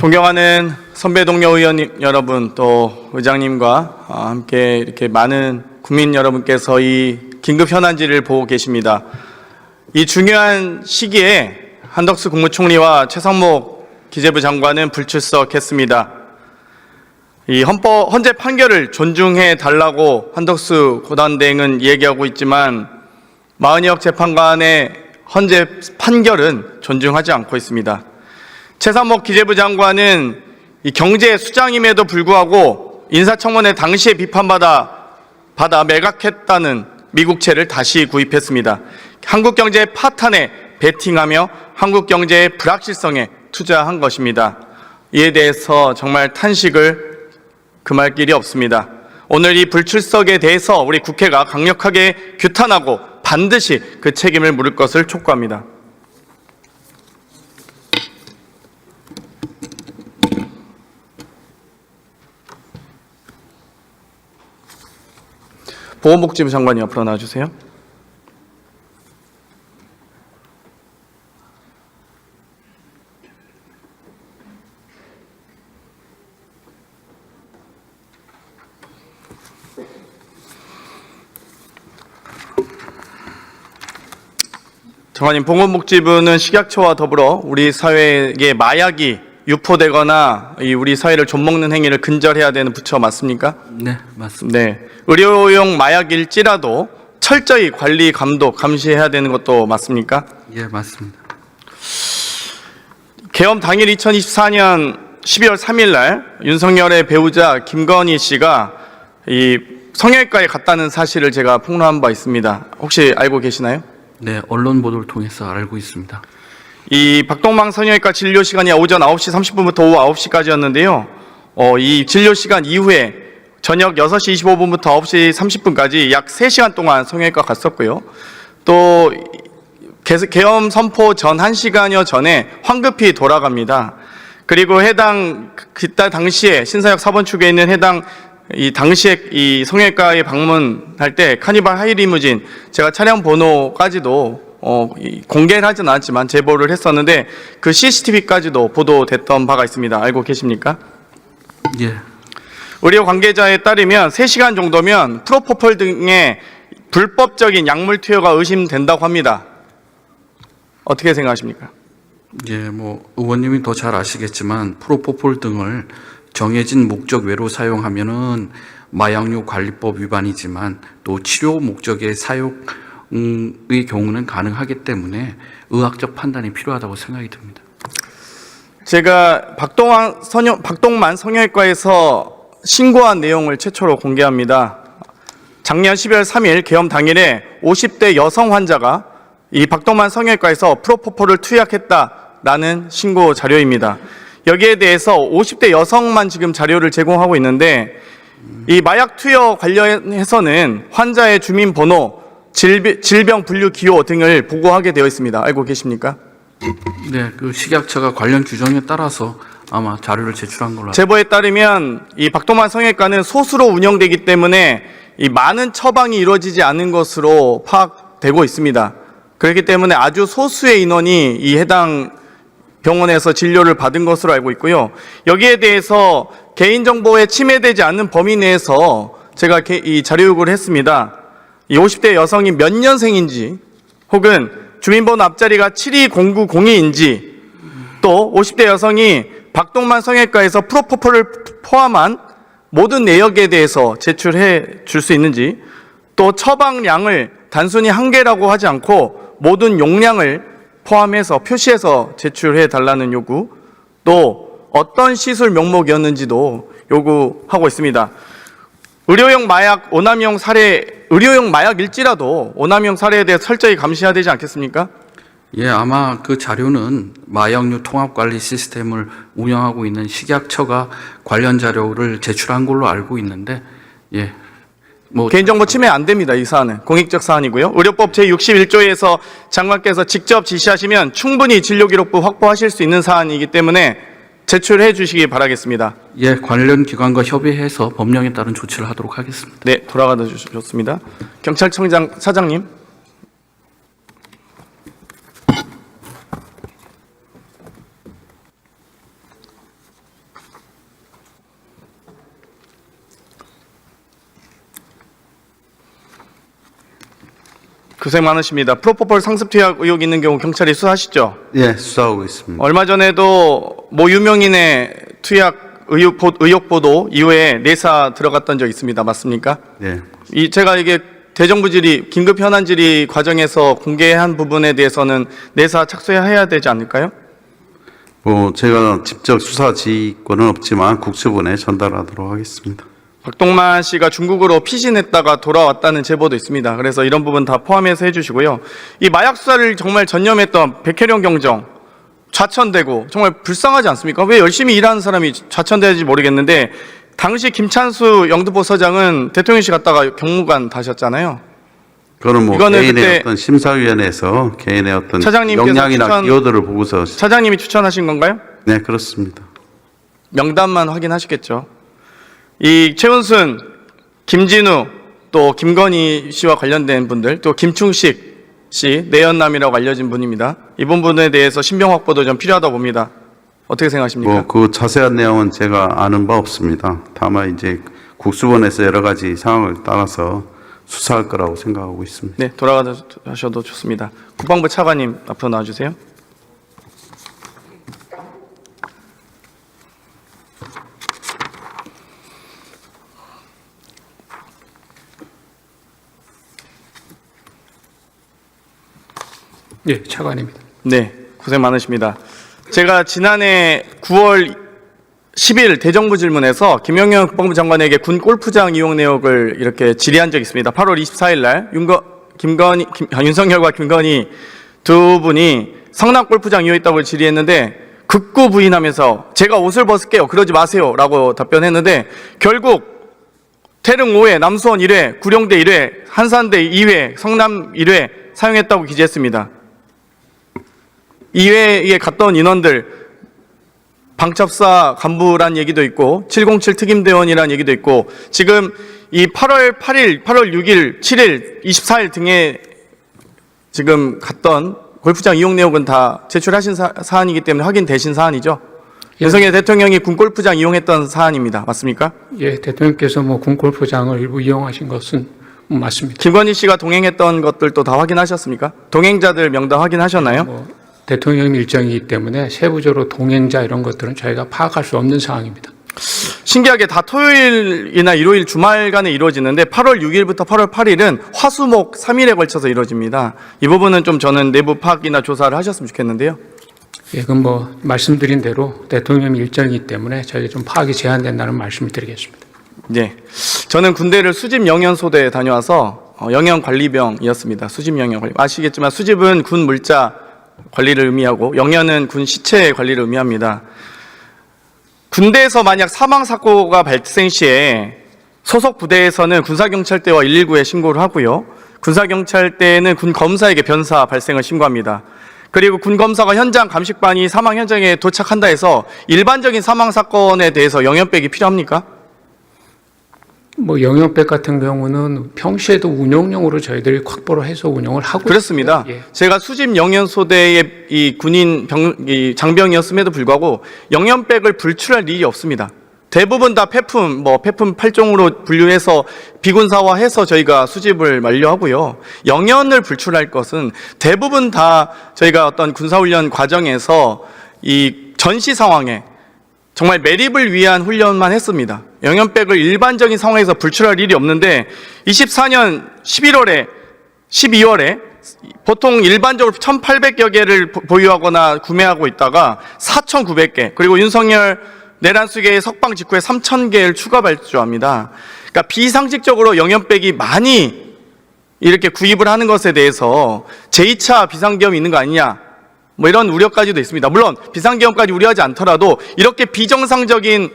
존경하는 선배 동료 의원 여러분, 또 의장님과 함께 이렇게 많은 국민 여러분께서 이 긴급 현안지를 보고 계십니다. 이 중요한 시기에 한덕수 국무총리와 최상목 기재부 장관은 불출석했습니다. 이 헌재 판결을 존중해 달라고 한덕수 고단대행은 얘기하고 있지만 40여 재판관의 헌재 판결은 존중하지 않고 있습니다. 최상목 기재부 장관은 이 경제 수장임에도 불구하고 인사청문회 당시에 비판받아 매각했다는 미국채를 다시 구입했습니다. 한국 경제의 파탄에 베팅하며 한국 경제의 불확실성에 투자한 것입니다. 이에 대해서 정말 탄식을 금할 길이 없습니다. 오늘 이 불출석에 대해서 우리 국회가 강력하게 규탄하고 반드시 그 책임을 물을 것을 촉구합니다. 보건복지부 장관이 앞으로 나와주세요. 장관님, 보건복지부는 식약처와 더불어 우리 사회에 마약이 유포되거나 우리 사회를 좀먹는 행위를 근절해야 되는 부처 맞습니까? 네, 맞습니다. 네, 의료용 마약일지라도 철저히 관리, 감독, 감시해야 되는 것도 맞습니까? 예, 맞습니다. 계엄 당일 2024년 12월 3일 날 윤석열의 배우자 김건희 씨가 이 성형외과에 갔다는 사실을 제가 폭로한 바 있습니다. 혹시 알고 계시나요? 네, 언론 보도를 통해서 알고 있습니다. 이 박동망 성형외과 진료 시간이 오전 9시 30분부터 오후 9시까지였는데요. 이 진료 시간 이후에 저녁 6시 25분부터 9시 30분까지 약 3시간 동안 성형외과 갔었고요. 또 계엄 선포 전 1시간여 전에 황급히 돌아갑니다. 그리고 그때 당시에 신사역 4번 축에 있는 이 당시에 이 성형외과에 방문할 때 카니발 하이리무진 제가 차량 번호까지도 공개를 하진 않았지만 제보를 했었는데 그 CCTV까지도 보도됐던 바가 있습니다. 알고 계십니까? 예. 의료 관계자에 따르면 3시간 정도면 프로포폴 등의 불법적인 약물 투여가 의심된다고 합니다. 어떻게 생각하십니까? 예, 의원님이 더 잘 아시겠지만 프로포폴 등을 정해진 목적 외로 사용하면은 마약류 관리법 위반이지만 또 치료 목적의 사용의 경우는 가능하기 때문에 의학적 판단이 필요하다고 생각이 듭니다. 제가 박동만 성형외과에서 신고한 내용을 최초로 공개합니다. 작년 12월 3일 계엄 당일에 50대 여성 환자가 이 박동만 성형외과에서 프로포폴을 투약했다라는 신고 자료입니다. 여기에 대해서 50대 여성만 지금 자료를 제공하고 있는데 이 마약 투여 관련해서는 환자의 주민번호, 질병 분류 기호 등을 보고하게 되어 있습니다. 알고 계십니까? 네, 그 식약처가 관련 규정에 따라서 아마 자료를 제출한 걸로 제보에 따르면 이 박동만 성형외과는 소수로 운영되기 때문에 이 많은 처방이 이루어지지 않은 것으로 파악되고 있습니다. 그렇기 때문에 아주 소수의 인원이 이 해당 병원에서 진료를 받은 것으로 알고 있고요. 여기에 대해서 개인정보에 침해되지 않는 범위 내에서 제가 이 자료 요구를 했습니다. 이 50대 여성이 몇 년생인지 혹은 주민번호 앞자리가 720902인지 또 50대 여성이 박동만 성형외과에서 프로포폴을 포함한 모든 내역에 대해서 제출해 줄 수 있는지 또 처방량을 단순히 한 개라고 하지 않고 모든 용량을 포함해서 표시해서 제출해 달라는 요구, 또 어떤 시술 명목이었는지도 요구하고 있습니다. 의료용 마약일지라도 오남용 사례에 대해 철저히 감시해야 되지 않겠습니까? 예, 아마 그 자료는 마약류 통합관리 시스템을 운영하고 있는 식약처가 관련 자료를 제출한 걸로 알고 있는데, 예. 개인정보 침해 안 됩니다. 이 사안은 공익적 사안이고요. 의료법 제61조에서 장관께서 직접 지시하시면 충분히 진료기록부 확보하실 수 있는 사안이기 때문에 제출해 주시기 바라겠습니다. 예, 관련 기관과 협의해서 법령에 따른 조치를 하도록 하겠습니다. 네, 돌아가다 주셨습니다. 경찰청장 사장님. 고생 많으십니다. 프로포폴 상습 투약 의혹 있는 경우 경찰이 수사하시죠? 예, 수사하고 있습니다. 얼마 전에도 모 유명인의 투약 의혹 보도 이후에 내사 들어갔던 적 있습니다. 맞습니까? 예. 제가 이게 대정부 질의, 긴급 현안 질의 과정에서 공개한 부분에 대해서는 내사 착수해야 되지 않을까요? 제가 직접 수사 지휘권은 없지만 국수본에 전달하도록 하겠습니다. 박동만 씨가 중국으로 피신했다가 돌아왔다는 제보도 있습니다. 그래서 이런 부분 다 포함해서 해주시고요. 이 마약 수사를 정말 전념했던 백혜령 경정, 좌천되고 정말 불쌍하지 않습니까? 왜 열심히 일하는 사람이 좌천되는지 모르겠는데 당시 김찬수 영등포 서장은 대통령실 갔다가 경무관 다셨잖아요. 그거는 뭐 이거는 개인의 그때 어떤 심사위원회에서 개인의 어떤 차장님께서 역량이나 기여도를 보고서 차장님이 추천하신 건가요? 네, 그렇습니다. 명단만 확인하시겠죠. 이 최은순, 김진우, 또 김건희 씨와 관련된 분들, 또 김충식 씨, 내연남이라고 알려진 분입니다. 이번 분에 대해서 신병 확보도 좀 필요하다고 봅니다. 어떻게 생각하십니까? 그 자세한 내용은 제가 아는 바 없습니다. 다만 이제 국수본에서 여러 가지 상황을 따라서 수사할 거라고 생각하고 있습니다. 네, 돌아가셔도 좋습니다. 국방부 차관님 앞으로 나와주세요. 예, 차관입니다. 네, 고생 많으십니다. 제가 지난해 9월 10일 대정부 질문에서 김영현 국방부 장관에게 군 골프장 이용 내역을 이렇게 질의한 적이 있습니다. 8월 24일 날 윤석열과 김건희 두 분이 성남 골프장 이용했다고 질의했는데 극구 부인하면서 제가 옷을 벗을게요. 그러지 마세요. 라고 답변했는데 결국 태릉 5회, 남수원 1회, 구룡대 1회, 한산대 2회, 성남 1회 사용했다고 기재했습니다. 2회에 갔던 인원들 방첩사 간부란 얘기도 있고 707 특임대원이란 얘기도 있고 지금 이 8월 8일, 8월 6일, 7일, 24일 등에 지금 갔던 골프장 이용 내역은 다 제출하신 사안이기 때문에 확인되신 사안이죠. 예. 윤석열 대통령이 군 골프장 이용했던 사안입니다. 맞습니까? 예, 대통령께서 군 골프장을 일부 이용하신 것은 맞습니다. 김건희 씨가 동행했던 것들도 다 확인하셨습니까? 동행자들 명단 확인하셨나요? 대통령 일정이기 때문에 세부적으로 동행자 이런 것들은 저희가 파악할 수 없는 상황입니다. 신기하게 다 토요일이나 일요일 주말간에 이루어지는데 8월 6일부터 8월 8일은 화수목 3일에 걸쳐서 이루어집니다. 이 부분은 좀 저는 내부 파악이나 조사를 하셨으면 좋겠는데요. 예, 그럼 말씀드린 대로 대통령 일정이기 때문에 저희가 좀 파악이 제한된다는 말씀을 드리겠습니다. 네, 저는 군대를 수집 영연소대에 다녀와서 영연관리병이었습니다. 수집 영연관리. 아시겠지만 수집은 군 물자 관리를 의미하고 영연은 군 시체 관리를 의미합니다. 군대에서 만약 사망사고가 발생 시에 소속 부대에서는 군사경찰대와 119에 신고를 하고요. 군사경찰대는 군검사에게 변사 발생을 신고합니다. 그리고 군검사가 현장 감식반이 사망 현장에 도착한다 해서 일반적인 사망사건에 대해서 영연백이 필요합니까? 영연백 같은 경우는 평시에도 운영용으로 저희들이 확보를 해서 운영을 하고 그렇습니다. 있고요. 예. 제가 수집 영연소대의 이 군인 이 장병이었음에도 불구하고 영연백을 불출할 일이 없습니다. 대부분 다 폐품 8종으로 분류해서 비군사화해서 저희가 수집을 완료하고요. 영연을 불출할 것은 대부분 다 저희가 어떤 군사훈련 과정에서 이 전시 상황에 정말 매립을 위한 훈련만 했습니다. 영연백을 일반적인 상황에서 불출할 일이 없는데 24년 11월에 12월에 보통 일반적으로 1,800여 개를 보유하거나 구매하고 있다가 4,900개 그리고 윤석열 내란 수계의 석방 직후에 3,000개를 추가 발주합니다. 그러니까 비상식적으로 영연백이 많이 이렇게 구입을 하는 것에 대해서 제2차 비상계엄이 있는 거 아니냐 이런 우려까지도 있습니다. 물론 비상계엄까지 우려하지 않더라도 이렇게 비정상적인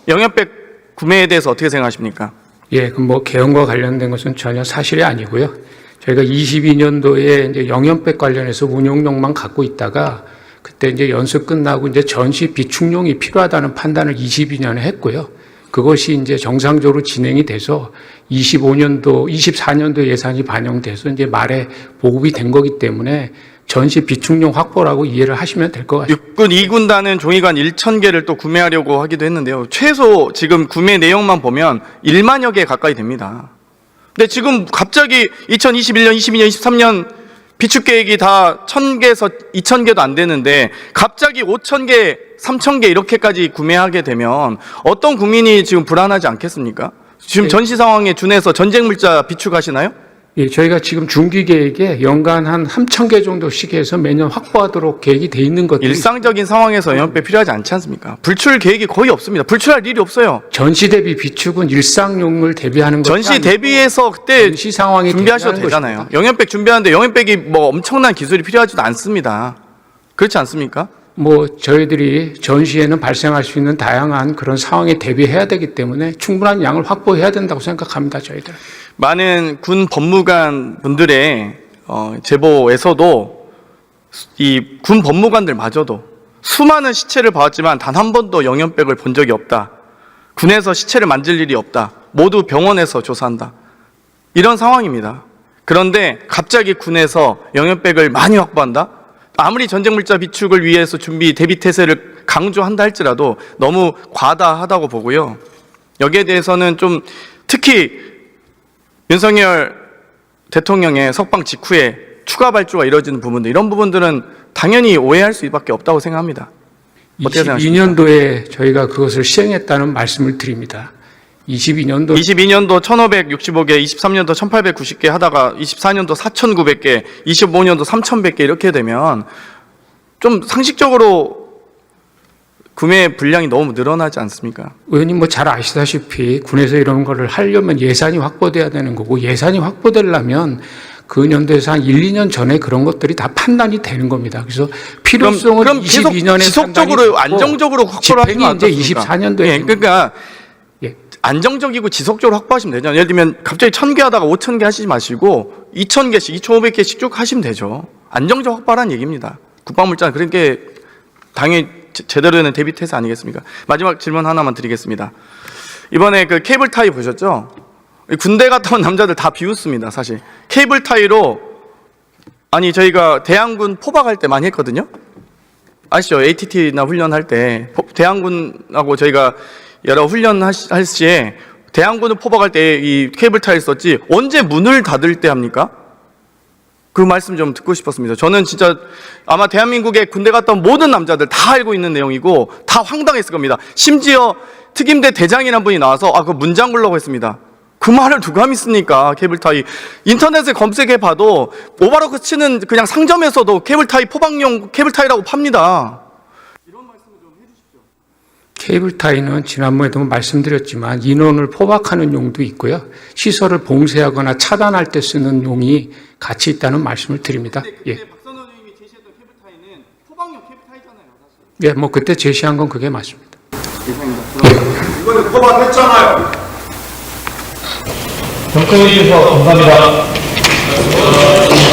영연백 구매에 대해서 어떻게 생각하십니까? 예, 그럼 계엄과 관련된 것은 전혀 사실이 아니고요. 저희가 22년도에 이제 영연백 관련해서 운용용만 갖고 있다가 그때 이제 연수 끝나고 이제 전시 비축용이 필요하다는 판단을 22년에 했고요. 그것이 이제 정상적으로 진행이 돼서 24년도 예산이 반영돼서 이제 말에 보급이 된 거기 때문에 전시 비축용 확보라고 이해를 하시면 될 것 같습니다. 육군 2군단은 종이관 1,000개를 또 구매하려고 하기도 했는데요. 최소 지금 구매 내용만 보면 1만여 개 가까이 됩니다. 근데 지금 갑자기 2021년, 22년, 23년 비축 계획이 다 1,000개에서 2,000개도 안 되는데 갑자기 5,000개, 3,000개 이렇게까지 구매하게 되면 어떤 국민이 지금 불안하지 않겠습니까? 지금 전시 상황에 준해서 전쟁 물자 비축하시나요? 예, 저희가 지금 중기 계획에 연간 한 3,000개 정도씩 해서 매년 확보하도록 계획이 돼 있는 것들이 일상적인 상황에서 영역배 필요하지 않지 않습니까? 불출 계획이 거의 없습니다. 불출할 일이 없어요. 전시 대비 비축은 일상용을 대비하는 것이 전시 아니고 대비해서 그때 전시 상황에 준비하셔도 대비하는 되잖아요. 것입니다. 영역백 준비하는데 영역백이 뭐 엄청난 기술이 필요하지도 않습니다. 그렇지 않습니까? 뭐 저희들이 전시에는 발생할 수 있는 다양한 그런 상황에 대비해야 되기 때문에 충분한 양을 확보해야 된다고 생각합니다. 저희들. 많은 군 법무관 분들의 제보에서도 이 군 법무관들마저도 수많은 시체를 봐왔지만 단 한 번도 영연백을 본 적이 없다. 군에서 시체를 만질 일이 없다. 모두 병원에서 조사한다. 이런 상황입니다. 그런데 갑자기 군에서 영연백을 많이 확보한다? 아무리 전쟁물자 비축을 위해서 대비 태세를 강조한다 할지라도 너무 과다하다고 보고요. 여기에 대해서는 좀 특히 윤석열 대통령의 석방 직후에 추가 발주가 이뤄지는 부분들, 이런 부분들은 당연히 오해할 수밖에 없다고 생각합니다. 어떻게 생각하십니까? 22년도에 저희가 그것을 시행했다는 말씀을 드립니다. 22년도 1,565개, 23년도 1,890개 하다가 24년도 4,900개, 25년도 3,100개 이렇게 되면 좀 상식적으로 구매 분량이 너무 늘어나지 않습니까? 의원님 뭐 잘 아시다시피 군에서 이런 거를 하려면 예산이 확보돼야 되는 거고 예산이 확보되려면 그 연도에서 한 1, 2년 전에 그런 것들이 다 판단이 되는 겁니다. 그래서 필요성은 그럼 계속 22년에 지속적으로 안정적으로 확보를 하시면 집행이 이제 24년도에 예, 그러니까 예. 안정적이고 지속적으로 확보하시면 되죠. 예를 들면 갑자기 1,000개 하다가 5,000개 하시지 마시고 2,000개씩, 2,500개씩 쭉 하시면 되죠. 안정적 확보라는 얘기입니다. 국방물자는 그렇게 당연히 제대로 되는 대비 태세 아니겠습니까? 마지막 질문 하나만 드리겠습니다. 이번에 그 케이블 타이 보셨죠? 군대 갔다 온 남자들 다 비웃습니다, 사실. 케이블 타이로, 아니, 저희가 대항군 포박할 때 많이 했거든요? 아시죠? ATT나 훈련할 때, 대항군하고 저희가 여러 훈련할 시에 대항군을 포박할 때 이 케이블 타이를 썼지, 언제 문을 닫을 때 합니까? 그 말씀 좀 듣고 싶었습니다. 저는 진짜 아마 대한민국에 군대 갔다 온 모든 남자들 다 알고 있는 내용이고 다 황당했을 겁니다. 심지어 특임대 대장이라는 분이 나와서 그 문장 불라고 했습니다. 그 말을 누가 믿습니까? 케이블타이. 인터넷에 검색해봐도 오바로크 치는 그냥 상점에서도 케이블타이 포박용 케이블타이라고 팝니다. 케이블타이는 지난번에도 말씀드렸지만 인원을 포박하는 용도 있고요. 시설을 봉쇄하거나 차단할 때 쓰는 용이 같이 있다는 말씀을 드립니다. 예. 박선호 의원님이 제시했던 케이블타이는 포박용 케이블타이잖아요, 사실. 예, 뭐 그때 제시한 건 그게 맞습니다. 이번에 포박했잖아요. 정권에 대해서 감사합니다.